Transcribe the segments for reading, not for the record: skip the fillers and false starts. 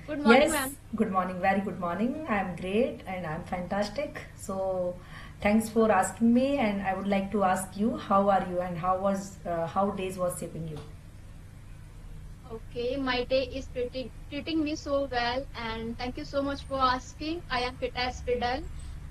Good morning, Yes, ma'am. good morning, very good morning. I'm great and I'm fantastic. So, thanks for asking me. And I would like to ask you, how are you and how days was shaping you? Okay, my day is treating me so well, and thank you so much for asking. I am fit as fiddle,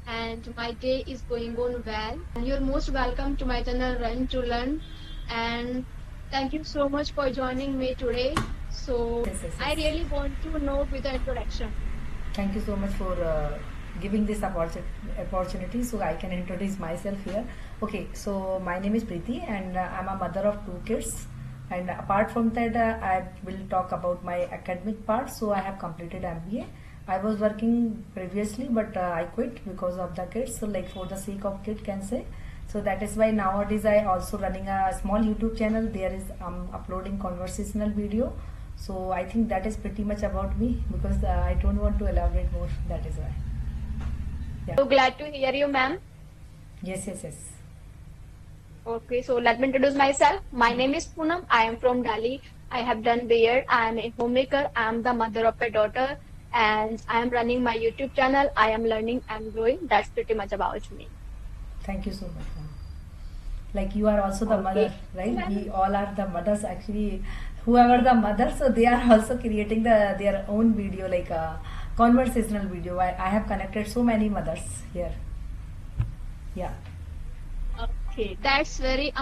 and my day is going on well. And you're most welcome to my channel Run to Learn. And thank you so much for joining me today. So Yes, yes, I yes. really want to know with the introduction. Thank you so much for giving this opportunity so I can introduce myself here. Okay, so my name is Preeti and I'm a mother of two kids. And apart from that, I will talk about my academic part. So I have completed MBA. I was working previously, but I quit because of the kids. So like for the sake of kid, can say. So that is why nowadays I also running a small YouTube channel. There is uploading conversational video. So I think that is pretty much about me because I don't want to elaborate more. That is why. Yeah. So glad to hear you, ma'am. Yes, yes, yes. Okay, so let me introduce myself. My name is Poonam. I am from Delhi. I have done BEd. I am a homemaker. I am the mother of a daughter, and I am running my YouTube channel. I am learning and growing. That's pretty much about me. Thank you so much, ma'am. Like you are also the mother, Okay. So, right? ma'am, We all are the mothers actually. Whoever the mother, so they are also creating their own video, like a conversational video. I have connected so many mothers here. Yeah. okay, that's very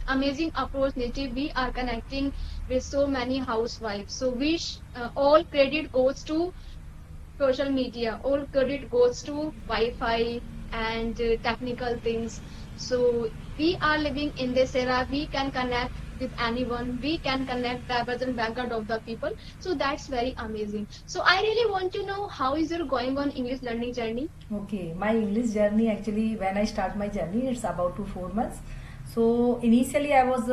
amazing opportunity. We are connecting with so many housewives. So, all credit goes to social media, all credit goes to Wi-Fi and technical things. So we are living in this era. We can connect with anyone. We can connect diverse and background of the people. So that's very amazing. So I really want to know how is your going on English learning journey? Okay, my English journey actually, when I start my journey, it's about to 4 months. So initially, I was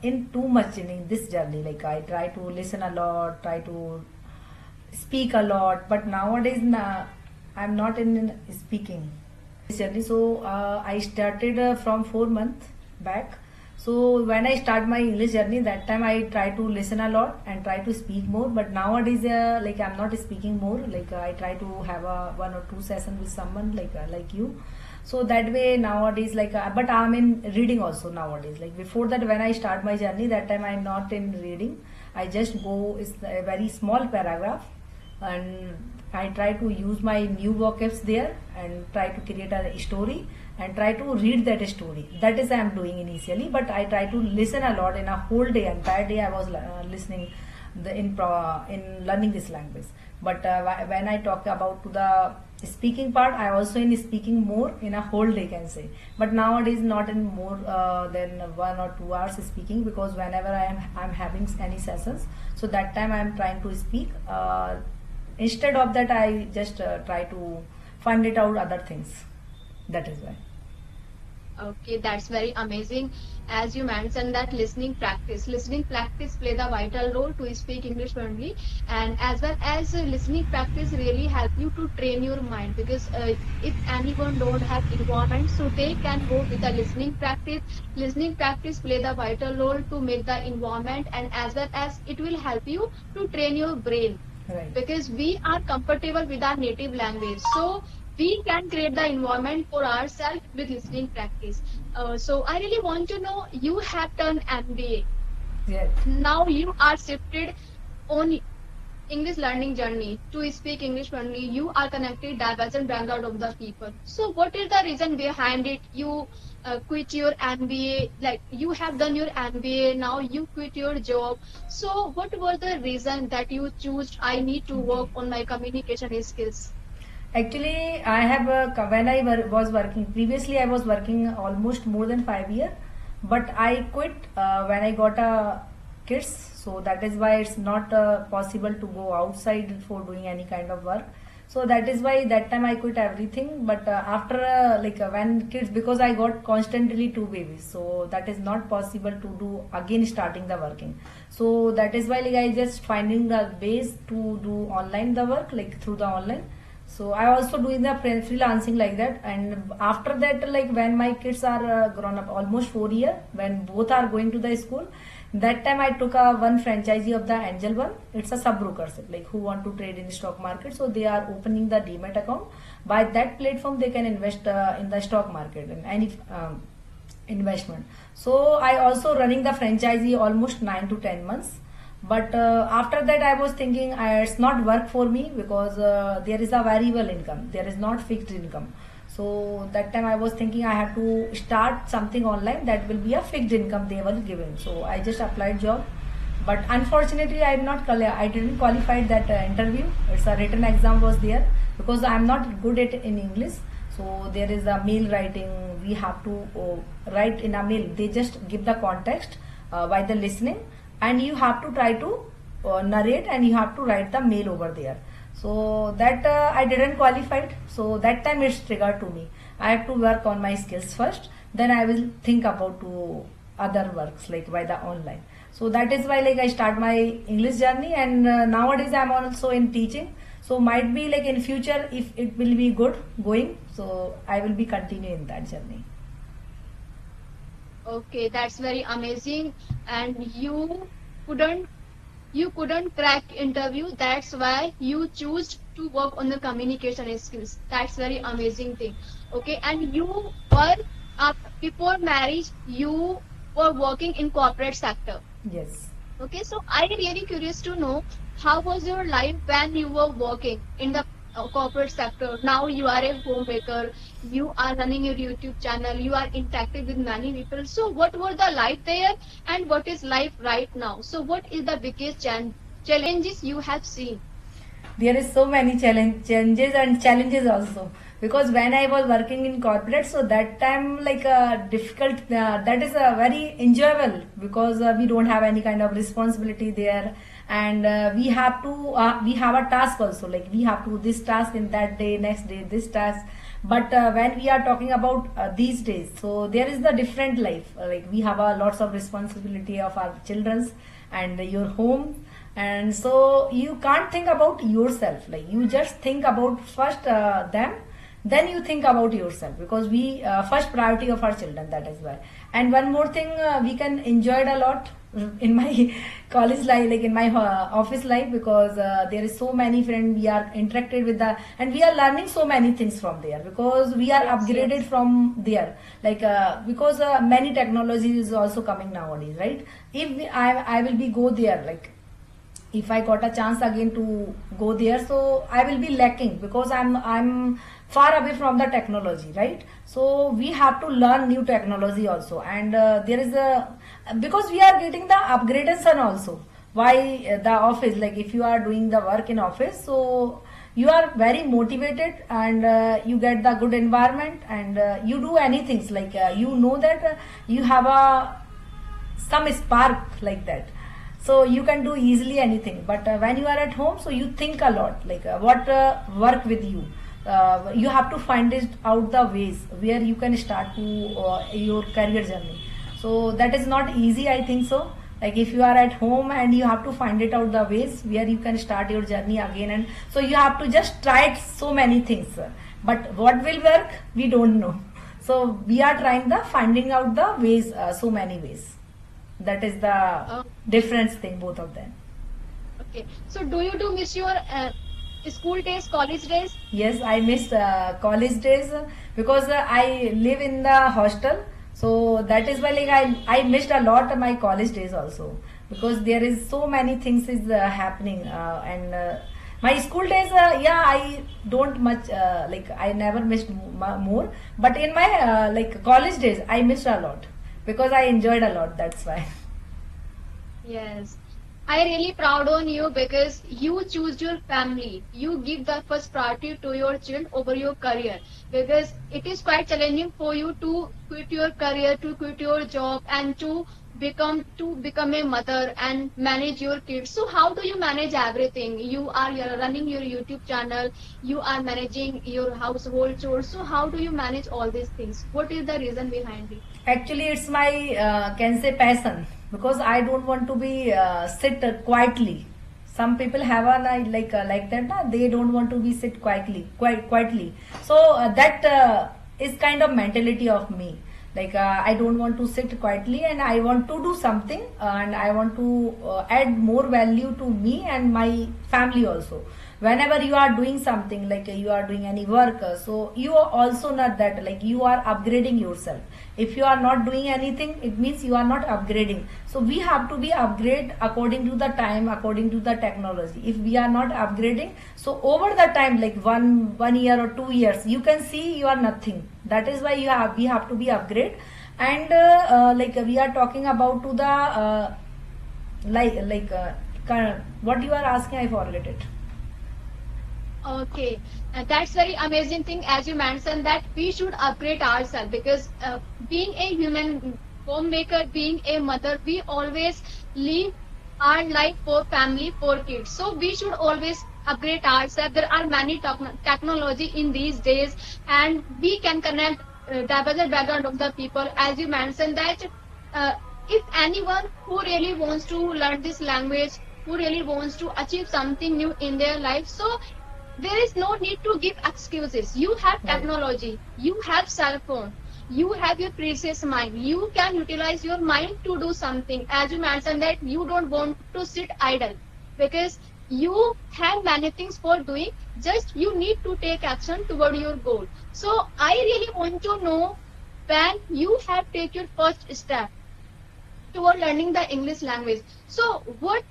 in too much in this journey. Like I try to listen a lot, try to speak a lot, but nowadays I'm not in speaking this journey. So I started from 4 months back. So when I start my English journey, that time I try to listen a lot and try to speak more. But nowadays, like I'm not speaking more. Like I try to have a 1 or 2 session with someone like you. So that way nowadays, like but I'm in reading also nowadays. Like before that, when I start my journey, that time I'm not in reading. I just go is a very small paragraph and I try to use my new vocabs there and try to create a story and try to read that story. That is I am doing initially, but I try to listen a lot in a whole day. Entire day I was listening in learning this language. But when I talk about to the speaking part, I also in speaking more in a whole day can say. But nowadays not in more than 1 or 2 hours speaking because whenever I'm having any sessions, so that time I'm trying to speak. Instead of that I just try to find it out other things. That is why. Okay, that's very amazing. As you mentioned that listening practice play the vital role to speak English fluently, and as well as listening practice really help you to train your mind because if anyone don't have environment, so they can go with the listening practice. Listening practice play the vital role to make the environment, and as well as it will help you to train your brain Right. because we are comfortable with our native language. So we can create the environment for ourselves with listening practice. So I really want to know you have done MBA. Yes. Now you are shifted on English learning journey to speak English only. You are connected diverse and background of the people. So what is the reason behind it? You quit your MBA, like you have done your MBA, now you quit your job. So what was the reason that you choose I need to Okay. work on my communication skills? Actually, I have when I was working previously, I was working almost more than 5 years, but I quit when I got a kids. So that is why it's not possible to go outside for doing any kind of work. So that is why that time I quit everything. But after when kids, because I got constantly two babies, so that is not possible to do again starting the working. So that is why like I just finding the ways to do online the work like through the online. So I also doing the freelancing like that. And after that, like when my kids are grown up almost 4 years, when both are going to the school, That time I took a one franchisee of the Angel One. It's a sub brokers like who want to trade in the stock market. So they are opening the Demat account. By that platform, they can invest in the stock market and any investment. So I also running the franchisee almost 9 to 10 months. But after that, I was thinking it's not work for me because there is a variable income. There is not fixed income. So that time I was thinking I have to start something online that will be a fixed income they were giving. So I just applied job, but unfortunately I didn't qualify that interview. It's a written exam was there because I'm not good at in English. So there is a mail writing. We have to write in a mail. They just give the context by the listening, and you have to try to narrate and you have to write the mail over there. So that I didn't qualified. So that time it's triggered to me. I have to work on my skills first. Then I will think about to other works like by the online. So that is why like I start my English journey, and nowadays I'm also in teaching. So might be like in future if it will be good going. So I will be continuing that journey. Okay, that's very amazing. And couldn't couldn't crack interview. That's why you choose to work on the communication skills. That's very amazing thing. Okay, and you were before marriage, you were working in corporate sector. Yes. Okay, so I really curious to know how was your life when you were working in the corporate sector. Now you are a homemaker, you are running your YouTube channel, you are interacting with many people. So what were the life there and what is life right now? So what is the biggest challenges you have seen? There is so many changes and challenges also because when I was working in corporate, so that time like difficult, that is very enjoyable because we don't have any kind of responsibility there, and we have a task also, like we have to do this task in that day, next day this task. But when we are talking about these days, so there is the different life, like we have a lots of responsibility of our children's and your home, and so you can't think about yourself, like you just think about first them, then you think about yourself because we first priority of our children, that is why. And one more thing, we can enjoy it a lot in my college life, like in my office life, because there is so many friends we are interacted with the, and we are learning so many things from there because we are upgraded from there, like because many technology is also coming nowadays, right? If I will be go there, like if I got a chance again to go there, so I will be lacking because I'm far away from the technology, right? So we have to learn new technology also, and there is a, because we are getting the upgradation also. Why the office, like if you are doing the work in office, so you are very motivated, and you get the good environment, and you do anything like you know that you have a some spark like that, so you can do easily anything. But when you are at home, so you think a lot, like what work with you. You have to find it out the ways where you can start to your career journey. So that is not easy, I think so. Like if you are at home and you have to find it out the ways where you can start your journey again, and so you have to just try so many things. But what will work, we don't know. So we are trying the finding out the ways, so many ways. That is the Uh, difference thing, both of them. okay, so do you miss your school days, college days? Yes, I miss college days because I live in the hostel. So that is why like I missed a lot of my college days also because there is so many things is happening, and my school days, yeah, I don't much like I never missed more, but in my like college days I missed a lot because I enjoyed a lot, that's why. Yes. I really proud on you because you choose your family. You give the first priority to your child over your career because it is quite challenging for you to quit your career, to quit your job, and to become a mother and manage your kids. So how do you manage everything? You're running your YouTube channel, you are managing your household chores. So how do you manage all these things? What is the reason behind it? Actually, it's my can say passion because I don't want to be sit quietly. Some people have a like that. Na? They don't want to be sit quietly, quite quietly. So that is kind of mentality of me. Like I don't want to sit quietly, and I want to do something, and I want to add more value to me and my family also. Whenever you are doing something, like you are doing any work, so you are also not that, like you are upgrading yourself. If you are not doing anything, it means you are not upgrading. So we have to be upgrade according to the time, according to the technology. If we are not upgrading, so over the time, like one year or 2 years, you can see you are nothing. That is why we have to be upgrade. And like we are talking about to the what you are asking, I forget it. Okay, that's very amazing thing as you mentioned that we should upgrade ourselves because being a human homemaker, being a mother, we always live our life for family, for kids. So we should always upgrade ourselves. There are many technology in these days, and we can connect diverse background of the people. As you mentioned that uh, if anyone who really wants to learn this language, who really wants to achieve something new in their life, so there is no need to give excuses. You have Right. technology, you have cell phone, you have your precious mind. You can utilize your mind to do something. As you mentioned that you don't want to sit idle because you have many things for doing. Just you need to take action toward your goal. So I really want to know when you have taken your first step toward learning the English language. So what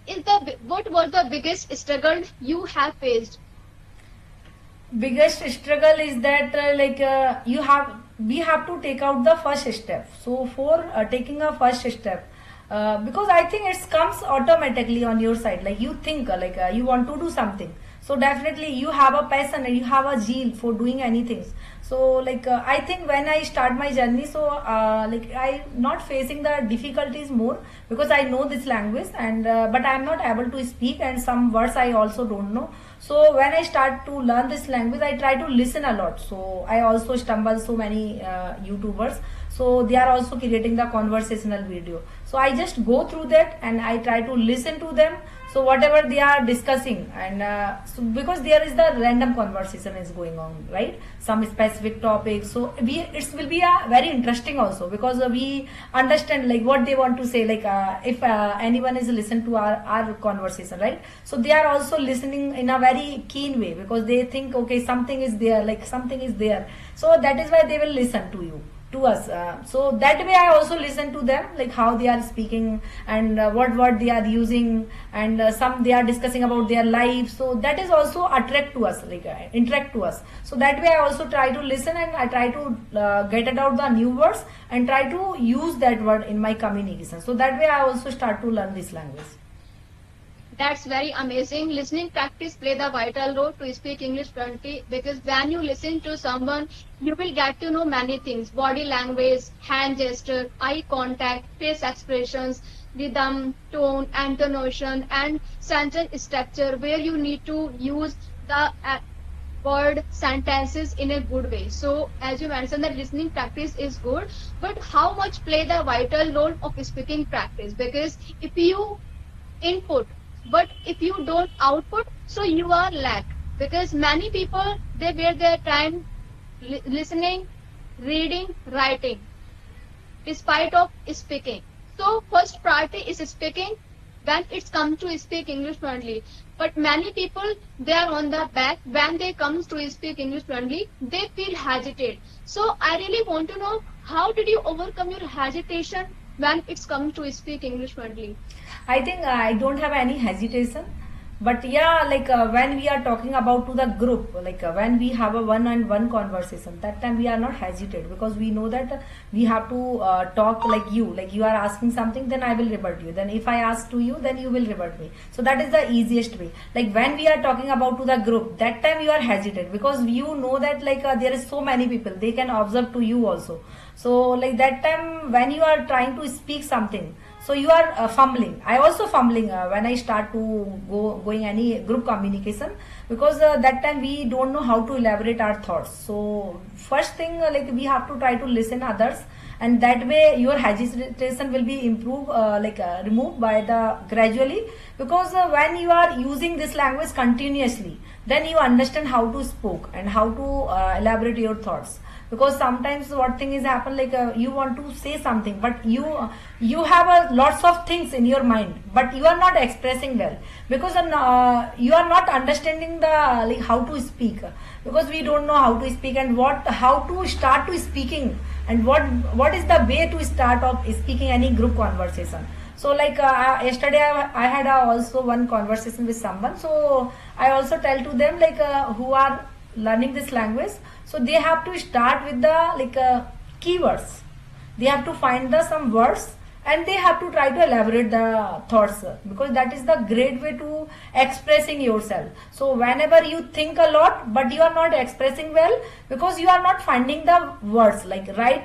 was the biggest struggle you have faced? Biggest struggle is that we have to take out the first step. So for taking a first step, because I think it comes automatically on your side, like you think you want to do something, so definitely you have a passion and you have a zeal for doing anything. So I think when I start my journey, so I not facing the difficulties more, because I know this language, and but I am not able to speak, and some words I also don't know. So when I start to learn this language, I try to listen a lot. So I also stumble so many YouTubers, so they are also creating the conversational video. So I just go through that and I try to listen to them. So whatever they are discussing, and so because there is the random conversation is going on, right, some specific topics, so we it will be a very interesting also, because we understand like what they want to say, like if anyone is listen to our conversation, right, so they are also listening in a very keen way, because they think okay, something is there, like something is there, so that is why they will listen to you, to us. So that way I also listen to them, like how they are speaking, and what word they are using, and some they are discussing about their life, so that is also attract to us, like interact to us. So that way I also try to listen, and I try to get it out the new words and try to use that word in my communication. So that way I also start to learn this language. That's very amazing. Listening practice play the vital role to speak English fluently because when you listen to someone, you will get to know many things: body language, hand gesture, eye contact, face expressions, rhythm, tone, intonation, and sentence structure, where you need to use the word sentences in a good way. So, as you mentioned, that listening practice is good, but how much play the vital role of speaking practice? Because if you input but if you don't output, so you are lack because many people they waste their time listening, reading, writing despite of speaking. So first priority is speaking when it's come to speak English fluently. But many people they are on the back when they come to speak English fluently, they feel hesitate. So I really want to know how did you overcome your hesitation when it's come to speak English fluently? I think I don't have any hesitation, but yeah, when we are talking about to the group, when we have a one-on-one conversation, that time we are not hesitate, because we know that we have to talk like you are asking something, then I will revert you. Then if I ask to you, then you will revert me. So that is the easiest way. Like when we are talking about to the group, that time you are hesitate, because you know that there is so many people, they can observe to you also. So like that time when you are trying to speak something, so you are fumbling. I also fumbling when I start to going any group communication, because that time we don't know how to elaborate our thoughts. So first thing, we have to try to listen others, and that way your hesitation will be improved, removed by the gradually, because when you are using this language continuously, then you understand how to speak and how to elaborate your thoughts. because sometimes what thing is happen, like you want to say something, but you have lots of things in your mind, but you are not expressing well, because you are not understanding the like how to speak, because we don't know how to speak and how to start to speaking, and what is the way to start of speaking any group conversation. So like yesterday I had also one conversation with someone, so I also tell to them like who are learning this language, so they have to start with the like keywords. They have to find the some words, and they have to try to elaborate the thoughts, because that is the great way to expressing yourself. So whenever you think a lot but you are not expressing well, because you are not finding the words like right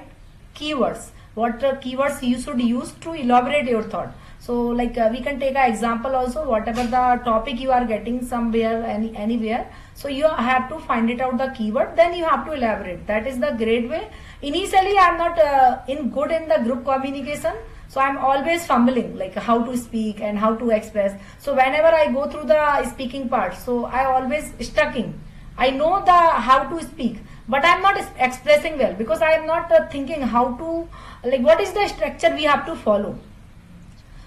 keywords, what keywords you should use to elaborate your thought. So like we can take an example also, whatever the topic you are getting somewhere anywhere, so you have to find it out the keyword, then you have to elaborate. That is the great way. Initially I am not in good in the group communication, so I'm always fumbling like how to speak and how to express. So whenever I go through the speaking part, so I always stucking. I know the how to speak, but I'm not expressing well, because I am not thinking how to, like what is the structure we have to follow.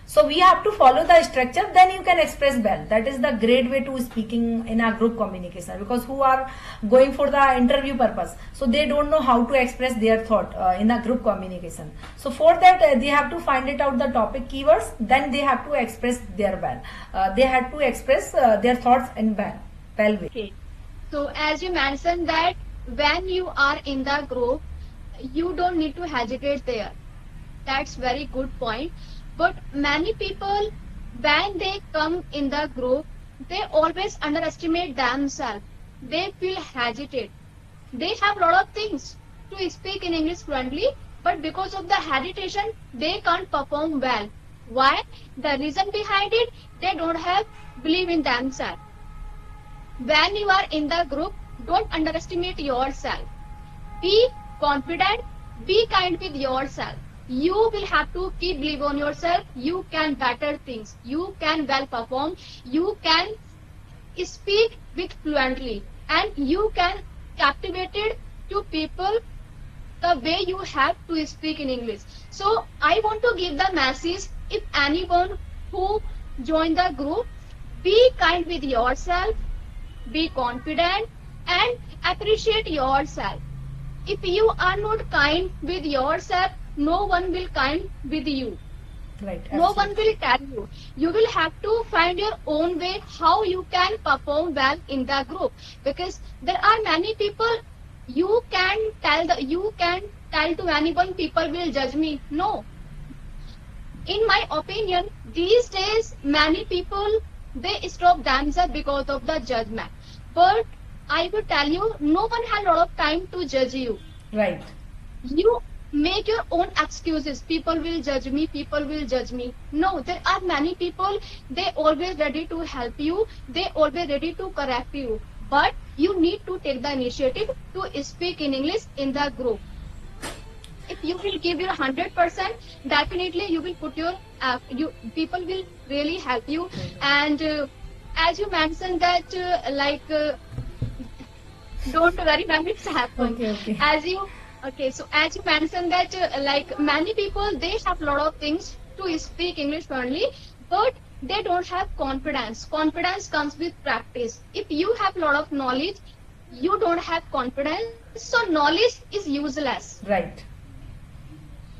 So we have to follow the structure, then you can express well. That is the great way to speaking in a group communication, because who are going for the interview purpose, so they don't know how to express their thought in a group communication. So for that they have to find it out the topic keywords, then they have to express their well. They have to express their thoughts in well way. Okay. So as you mentioned that when you are in the group, you don't need to hesitate there. That's very good point. But many people, when they come in the group, they always underestimate themselves. They feel hesitate. They have a lot of things to speak in English fluently, but because of the hesitation, they can't perform well. Why? The reason behind it, they don't have belief in themselves. When you are in the group, don't underestimate yourself. Be confident, be kind with yourself. You will have to keep believe on yourself. You can better things. You can well perform. You can speak with fluently, and you can captivate it to people the way you have to speak in English. So I want to give the message, if anyone who join the group, be kind with yourself, be confident, and appreciate yourself. If you are not kind with yourself, no one will kind with you. Right. No one Absolutely. will tell you. You will have to find your own way how you can perform well in the group, because there are many people. You can tell to anyone, people will judge me. No. In my opinion, these days many people, they stop themselves because of the judgment. But I will tell you, no one has a lot of time to judge you. Right. You make your own excuses. People will judge me, people will judge me. No, there are many people, they always ready to help you, they always ready to correct you. But you need to take the initiative to speak in English in the group. If you will give your 100%, definitely you will put your, people will really help you. And as you mentioned that don't worry when it's happened. Okay. So as you mentioned that like many people, they have a lot of things to speak English fluently, but they don't have confidence. Confidence comes with practice. If you have a lot of knowledge, you don't have confidence, so knowledge is useless. Right.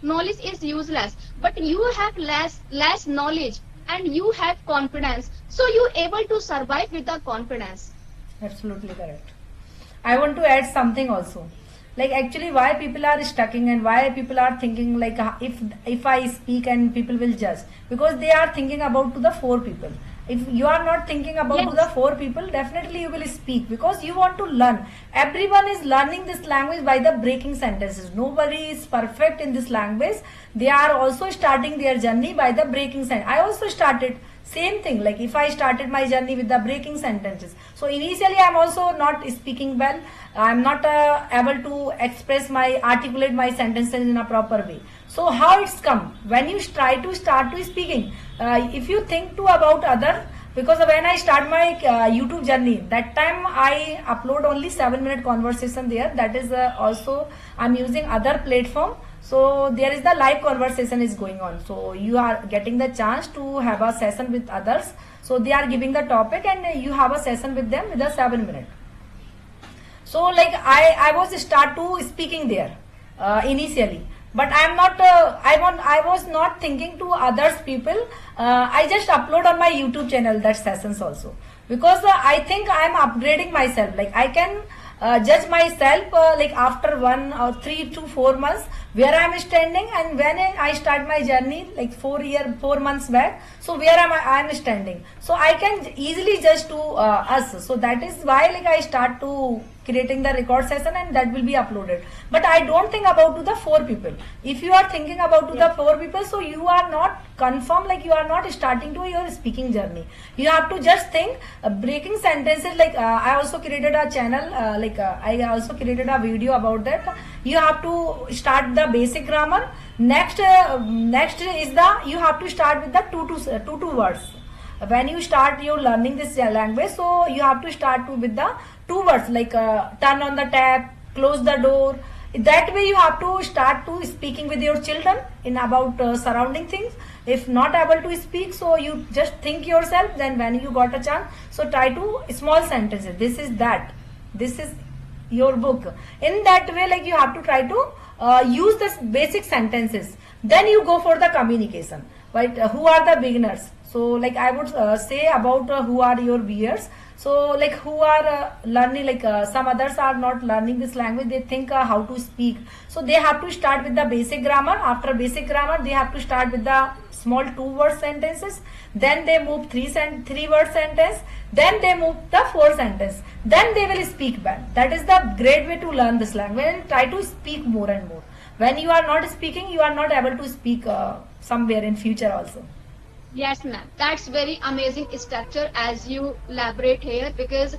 Knowledge is useless, but you have less knowledge and you have confidence, so you able to survive with the confidence. Absolutely correct. I want to add something also. Like actually why people are stucking and why people are thinking like if I speak and people will judge, because they are thinking about to the 4 people. If you are not thinking about to Yes. the 4 people, definitely you will speak, because you want to learn. Everyone is learning this language by the breaking sentences. Nobody is perfect in this language. They are also starting their journey by the breaking sentence. I also started same thing, like if I started my journey with the breaking sentences. So initially I am also not speaking well. I am not able to articulate my sentences in a proper way. So how it's come? When you try to start to speaking, if you think to about other, because when I start my YouTube journey, that time I upload only 7-minute conversation there. That is also I'm using other platform. So there is the live conversation is going on. So you are getting the chance to have a session with others. So they are giving the topic and you have a session with them with a 7 minute. So like I was start to speaking there initially, but I'm not I was not thinking to others people. I just upload on my YouTube channel that sessions also, because I think I'm upgrading myself. Like I can judge myself like after 1 or 3 to 4 months where I'm standing, and when I start my journey like 4 months back, so where am I'm standing, so I can easily judge to us. So that is why like I start to creating the record session and that will be uploaded. But I don't think about to the 4 people. If you are thinking about to the 4 people, so you are not confirm, like you are not starting to your speaking journey. You have to just think breaking sentences. Like I also created a channel I also created a video about that. You have to start the basic grammar. Next is the you have to start with the two words. When you start your learning this language, so you have to start with the 2 words, like turn on the tap, close the door. That way you have to start to speaking with your children in about surrounding things. If not able to speak, so you just think yourself, then when you got a chance, so try to small sentences. This is your book. In that way, like you have to try to use this basic sentences. Then you go for the communication. Right? Who are the beginners? So like I would say about who are your viewers. So like who are learning, like some others are not learning this language, they think how to speak. So they have to start with the basic grammar. After basic grammar, they have to start with the small 2-word sentences. Then they move 3-word sentence. Then they move the 4 sentence. Then they will speak back. That is the great way to learn this language, and try to speak more and more. When you are not speaking, you are not able to speak somewhere in future also. Yes, ma'am. That's very amazing structure as you elaborate here, because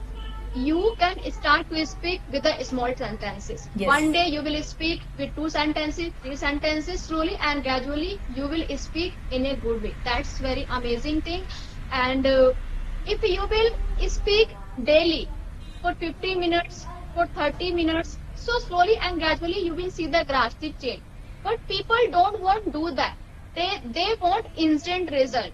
you can start to speak with the small sentences. Yes. One day you will speak with 2 sentences, 3 sentences, slowly and gradually you will speak in a good way. That's very amazing thing. And if you will speak daily for 50 minutes, for 30 minutes, so slowly and gradually you will see the drastic change. But people don't want to do that. They want instant result.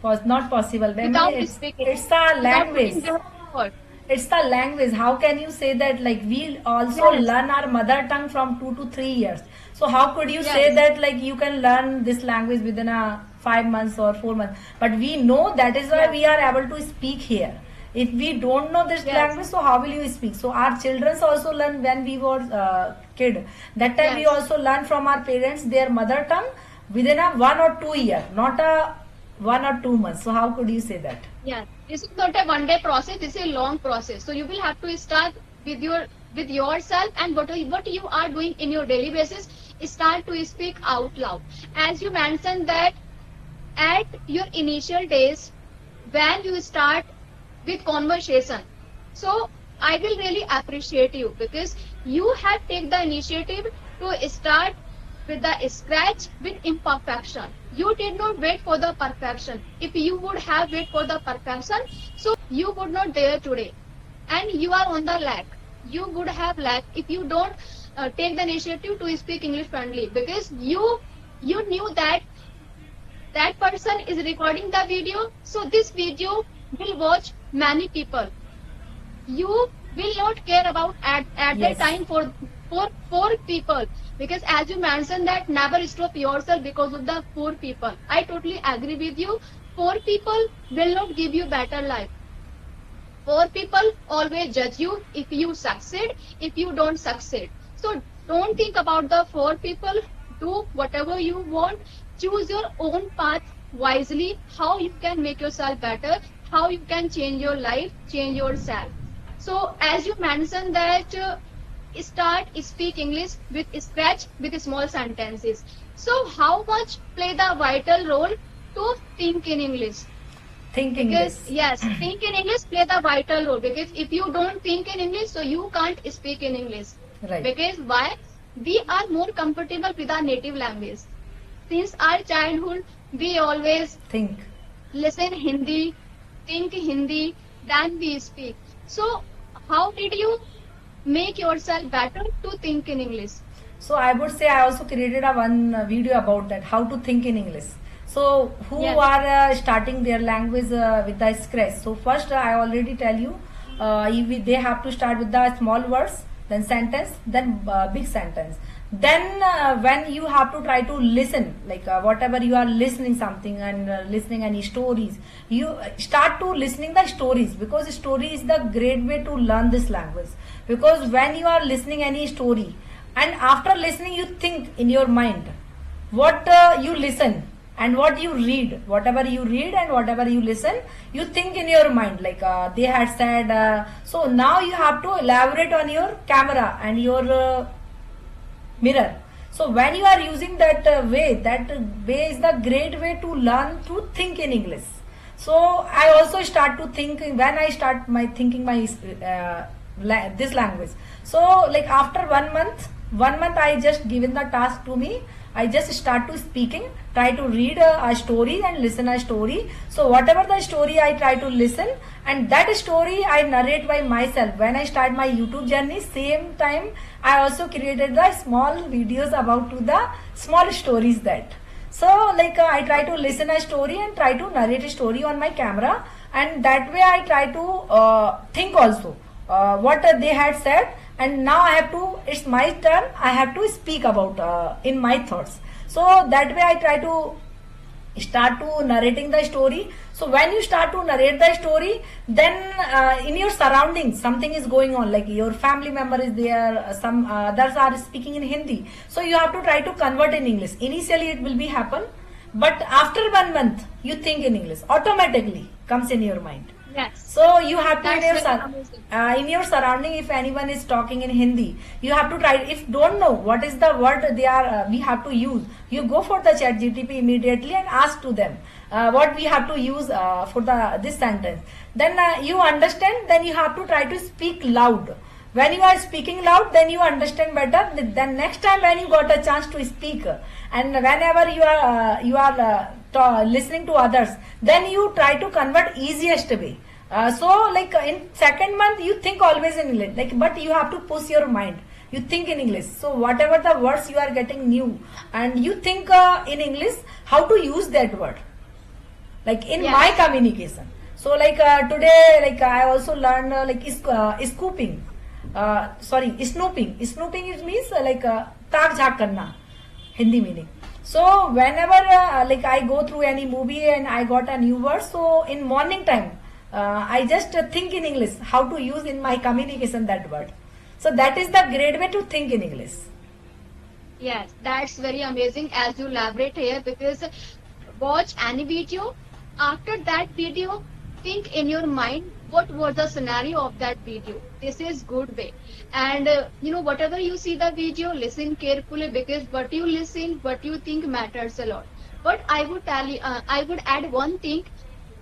Was not possible. When Without it's speaking. the language. Without putting their effort. It's the language. How can you say that? Like we also learn our mother tongue from 2 to 3 years. So how could you say that like you can learn this language within a 5 months or 4 months? But we know that is why we are able to speak here. If we don't know this language, so how will you speak? So our children also learn when we were kid. That time we also learn from our parents their mother tongue within a 1 or 2 year, not a 1 or 2 months. So how could you say that? Yeah, this is not a one-day process. This is a long process. So you will have to start with yourself, and what you are doing in your daily basis. Start to speak out loud. As you mentioned that at your initial days, when you start with conversation, so I will really appreciate you, because you have taken the initiative to start with the scratch with imperfection. You did not wait for the perfection. If you would have wait for the perfection, so you would not there today, and you are on the lack. You would have lack if you don't take the initiative to speak English fluently, because you knew that that person is recording the video, so this video will watch many people. You will not care about at that time for 4 people, because as you mentioned that never stop yourself because of the 4 people. I totally agree with you. 4 people will not give you better life. 4 people always judge you if you succeed, if you don't succeed. So don't think about the 4 people. Do whatever you want. Choose your own path wisely. How you can make yourself better, how you can change your life, change yourself. So as you mentioned that start speak English with scratch with small sentences. So how much play the vital role to think in English? Think Because English. yes, think in English play the vital role, because if you don't think in English, so you can't speak in English. Right. Because why? We are more comfortable with our native language. Since our childhood, we always Think. listen Hindi, think Hindi than we speak. So, how did you make yourself better to think in English? So I would say I also created a one video about that, how to think in English. So who Yes. are starting their language with the scratch. So first I already tell you, they have to start with the small words, then sentence, then big sentence. Then when you have to try to listen, like whatever you are listening something and listening any stories, you start to listening the stories, because story is the great way to learn this language. Because when you are listening any story, and after listening you think in your mind what you listen and what you read, whatever you read and whatever you listen, you think in your mind, like they had said, so now you have to elaborate on your camera and your mirror. So when you are using that way is the great way to learn to think in English. So I also start to think when I start my thinking my this language. So like after 1 month I just given the task to me. I just start to speaking, try to read a story and listen a story. So whatever the story I try to listen, and that story I narrate by myself. When I start my YouTube journey, same time I also created the small videos about to the small stories that. So like I try to listen a story and try to narrate a story on my camera, and that way I try to think also what they had said, and now I have to, it's my turn, I have to speak about in my thoughts. So that way I try to start to narrating the story. So when you start to narrate the story, then in your surroundings something is going on, like your family member is there, some others are speaking in Hindi, so you have to try to convert in English. Initially it will be happen, but after 1 month you think in English, automatically comes in your mind. Yes. So you have to That's very amazing. in your surrounding, if anyone is talking in Hindi, you have to try. If don't know what is the word they are, we have to use. You go for the chat GTP immediately and ask to them what we have to use for this sentence. Then you understand. Then you have to try to speak loud. When you are speaking loud, then you understand better. Then next time when you got a chance to speak, and whenever you are listening to others, then you try to convert easiest way. So like in second month you think always in English, like, but you have to push your mind, you think in English. So whatever the words you are getting new, and you think in English how to use that word, like in Yes. my communication. So like today, like I also learned scooping, snooping. Snooping it means like taak jhaak karna, Hindi meaning. So whenever like I go through any movie and I got a new word, so in morning time I just think in English how to use in my communication that word. So that is the great way to think in English. Yes, that's very amazing as you elaborate here, because watch any video. After that video, think in your mind what was the scenario of that video. This is good way. And whatever you see the video, listen carefully, because what you listen, what you think matters a lot. But I would tell you, I would add one thing.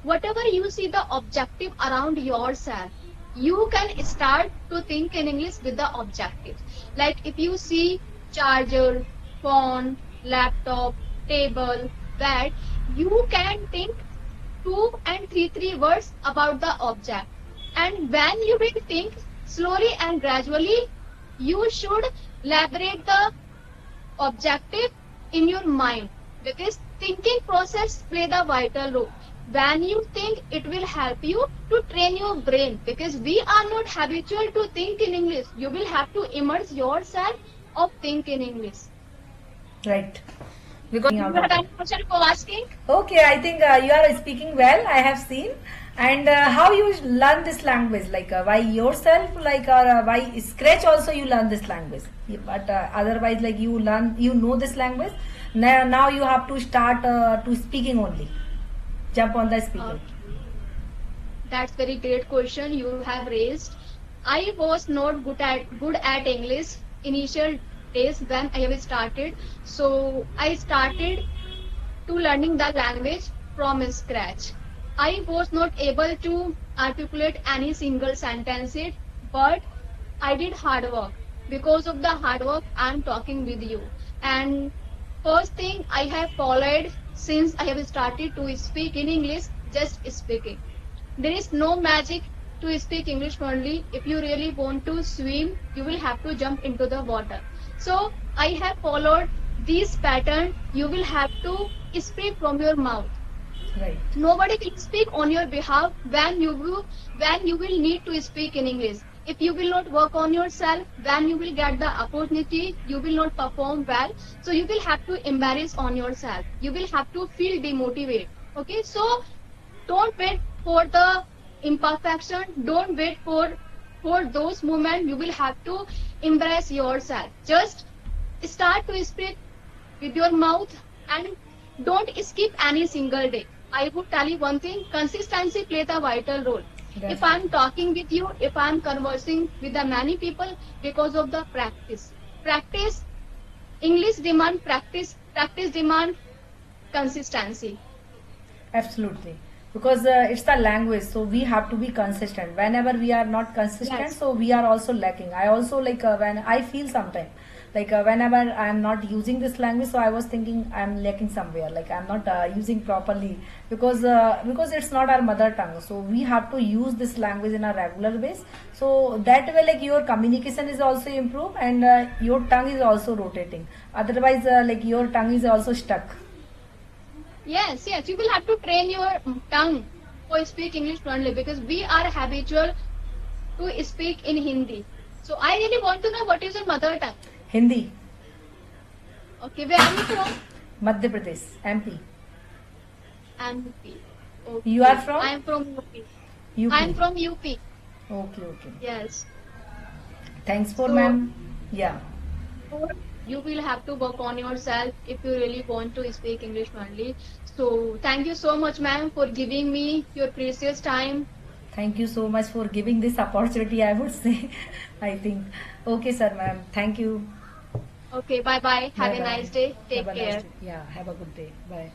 Whatever you see the objective around yourself, you can start to think in English with the objective. Like if you see charger, phone, laptop, table, bed, you can think 2 and 3 words about the object. And when you will think slowly and gradually, you should elaborate the objective in your mind, because thinking process play the vital role. When you think, it will help you to train your brain, because we are not habitual to think in English. You will have to immerse yourself of think in English. Right. Because You have any question for asking? okay, I think you are speaking well. I have seen. And how you learn this language? Like by yourself, like or by scratch also you learn this language. But otherwise, like you know this language. Now you have to start to speaking only. Jump on the speaking. That's very great question you have raised. I was not good at English initial days when I have started. So I started to learning the language from scratch. I was not able to articulate any single sentence, but I did hard work. Because of the hard work, I am talking with you. And first thing I have followed since I have started to speak in English, just speaking. There is no magic to speak English only. If you really want to swim, you will have to jump into the water. So I have followed this pattern. You will have to speak from your mouth. Right. Nobody will speak on your behalf when you will need to speak in English. If you will not work on yourself, when you will get the opportunity, you will not perform well. So you will have to embarrass on yourself. You will have to feel demotivated. Okay, so don't wait for the imperfection. Don't wait for those moments. You will have to embrace yourself. Just start to speak with your mouth and don't skip any single day. I would tell you one thing, consistency plays a vital role. That's If I'm talking with you, if I'm conversing with the many people, because of the practice. Practice, English demand practice, practice demand consistency. Absolutely. Because it's the language, so we have to be consistent. Whenever we are not consistent, Yes. so we are also lacking. I also like when I feel sometime, like whenever I am not using this language, so I was thinking I'm lacking somewhere. Like I'm not using properly because it's not our mother tongue. So we have to use this language in a regular base. So that way, like your communication is also improved and your tongue is also rotating. Otherwise, like your tongue is also stuck. Yes, yes, you will have to train your tongue for speak English fluently because we are habitual to speak in Hindi. So I really want to know what is your mother tongue. Hindi, Okay, where are you from? Madhya Pradesh, MP. MP. You are Okay. from? I am from UP. UP. I am from UP. Okay, okay. Yes. Thanks for So- ma'am. Yeah. You will have to work on yourself if you really want to speak English fluently. So thank you so much, ma'am, for giving me your precious time. Thank you so much for giving this opportunity, I would say. I think. Okay, sir, ma'am. Thank you. Okay, bye bye. Have a Bye-bye. nice day. Take Have a care. nice day. Yeah, have a good day. Bye.